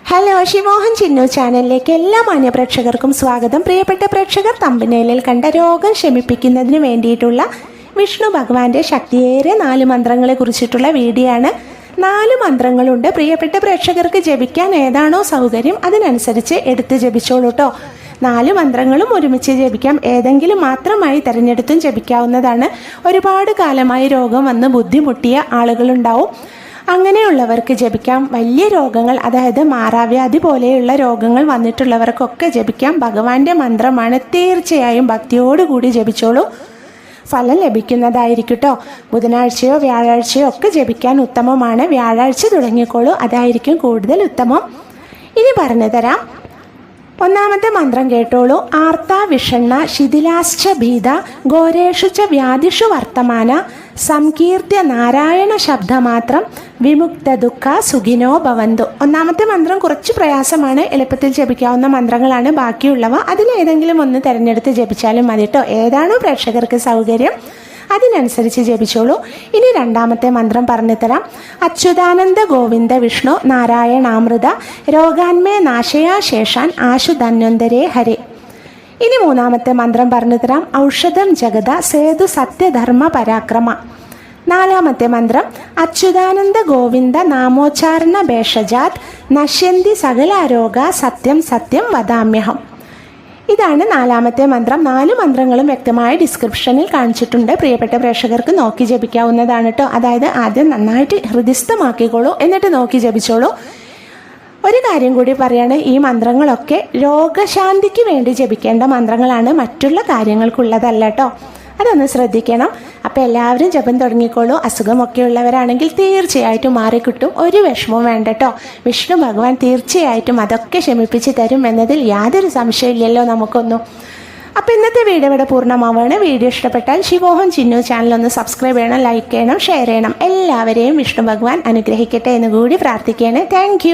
Hello, ശിവോഹൻ Chinnu ചാനലിലേക്ക് എല്ലാ മാന്യപ്രേക്ഷകർക്കും സ്വാഗതം. പ്രിയപ്പെട്ട പ്രേക്ഷകർ, തമ്പനയിലിൽ കണ്ട രോഗം ശമിപ്പിക്കുന്നതിന് വേണ്ടിയിട്ടുള്ള വിഷ്ണു ഭഗവാന്റെ ശക്തിയേറെ 4 മന്ത്രങ്ങളെ കുറിച്ചിട്ടുള്ള വീഡിയോ ആണ്. 4 മന്ത്രങ്ങളുണ്ട്. പ്രിയപ്പെട്ട പ്രേക്ഷകർക്ക് ജപിക്കാൻ ഏതാണോ സൗകര്യം അതിനനുസരിച്ച് എടുത്ത് ജപിച്ചോളൂ കേട്ടോ. 4 മന്ത്രങ്ങളും ഒരുമിച്ച് ജപിക്കാം. ഏതെങ്കിലും മാത്രമായി തിരഞ്ഞെടുത്തും ജപിക്കാവുന്നതാണ്. ഒരുപാട് കാലമായി രോഗം വന്ന് ബുദ്ധിമുട്ടിയ ആളുകളുണ്ടാവും. അങ്ങനെയുള്ളവർക്ക് ജപിക്കാം. വലിയ രോഗങ്ങൾ, അതായത് മാറാവ്യാധി പോലെയുള്ള രോഗങ്ങൾ വന്നിട്ടുള്ളവർക്കൊക്കെ ജപിക്കാം. ഭഗവാന്റെ മന്ത്രമാണ്. തീർച്ചയായും ഭക്തിയോടുകൂടി ജപിച്ചോളൂ, ഫലം ലഭിക്കുന്നതായിരിക്കും കേട്ടോ. ബുധനാഴ്ചയോ വ്യാഴാഴ്ചയോ ഒക്കെ ജപിക്കാൻ ഉത്തമമാണ്. വ്യാഴാഴ്ച തുടങ്ങിക്കോളൂ, അതായിരിക്കും കൂടുതൽ ഉത്തമം. ഇനി പറഞ്ഞു തരാം. 1-ാമത്തെ മന്ത്രം കേട്ടോളൂ. ആർത്താ വിഷണ്ണ ശിഥിലാശ്ച ഭീത ഘോരേഷു ച വ്യാധിഷു വർത്തമാന സംകീർത്തിയ നാരായണ ശബ്ദമാത്രം വിമുക്ത ദുഃഖ സുഖിനോ ഭവന്തു. 1-ാമത്തെ മന്ത്രം കുറച്ച് പ്രയാസമാണ്. എളുപ്പത്തിൽ ജപിക്കാവുന്ന മന്ത്രങ്ങളാണ്. ബാക്കിയുള്ളവ അതിലേതെങ്കിലും ഒന്ന് തിരഞ്ഞെടുത്ത് ജപിച്ചാലും മതി കേട്ടോ. ഏതാണോ പ്രേക്ഷകർക്ക് സൗകര്യം അതിനനുസരിച്ച് ജപിച്ചോളൂ. ഇനി 2-ാമത്തെ മന്ത്രം പറഞ്ഞു തരാം. അച്യുതാനന്ദ ഗോവിന്ദ വിഷ്ണു നാരായണാമൃത രോഗാന്മേ നാശയാ ശേഷാൻ ആശു ധന്വന്തരേ ഹരേ. ഇനി 3-ാമത്തെ മന്ത്രം പറഞ്ഞു തരാം. ഔഷധം ജഗത സേതു സത്യധർമ്മ പരാക്രമ. 4-ാമത്തെ മന്ത്രം അച്യുതാനന്ദ ഗോവിന്ദ നാമോച്ചാരണ ഭേഷജാത് നശ്യന്തി സകലാരോഗ സത്യം സത്യം വദാമ്യഹം. ഇതാണ് 4-ാമത്തെ മന്ത്രം. 4 മന്ത്രങ്ങളും വ്യക്തമായി ഡിസ്ക്രിപ്ഷനിൽ കാണിച്ചിട്ടുണ്ട്. പ്രിയപ്പെട്ട പ്രേക്ഷകർക്ക് നോക്കി ജപിക്കാവുന്നതാണ് കേട്ടോ. അതായത് ആദ്യം നന്നായിട്ട് ഹൃദിസ്ഥമാക്കിക്കോളൂ, എന്നിട്ട് നോക്കി ജപിച്ചോളൂ. ഒരു കാര്യം കൂടി പറയാണ്, ഈ മന്ത്രങ്ങളൊക്കെ രോഗശാന്തിക്ക് വേണ്ടി ജപിക്കേണ്ട മന്ത്രങ്ങളാണ്, മറ്റുള്ള കാര്യങ്ങൾക്കുള്ളതല്ല കേട്ടോ. അതൊന്ന് ശ്രദ്ധിക്കണം. അപ്പോൾ എല്ലാവരും ജപം തുടങ്ങിക്കോളൂ. അസുഖമൊക്കെ ഉള്ളവരാണെങ്കിൽ തീർച്ചയായിട്ടും മാറിക്കിട്ടും. ഒരു വിഷമവും വേണ്ട കേട്ടോ. വിഷ്ണു ഭഗവാൻ തീർച്ചയായിട്ടും അതൊക്കെ ശമിപ്പിച്ച് തരും എന്നതിൽ യാതൊരു സംശയമില്ലല്ലോ നമുക്കൊന്നും. അപ്പോൾ ഇന്നത്തെ വീഡിയോ ഇവിടെ പൂർണ്ണമാവുകയാണ്. വീഡിയോ ഇഷ്ടപ്പെട്ടാൽ ശിവോഹൻ ചിന്നു ചാനൽ ഒന്ന് സബ്സ്ക്രൈബ് ചെയ്യണം, ലൈക്ക് ചെയ്യണം, ഷെയർ ചെയ്യണം. എല്ലാവരെയും വിഷ്ണു ഭഗവാൻ അനുഗ്രഹിക്കട്ടെ എന്ന് കൂടി പ്രാർത്ഥിക്കുകയാണ്. താങ്ക്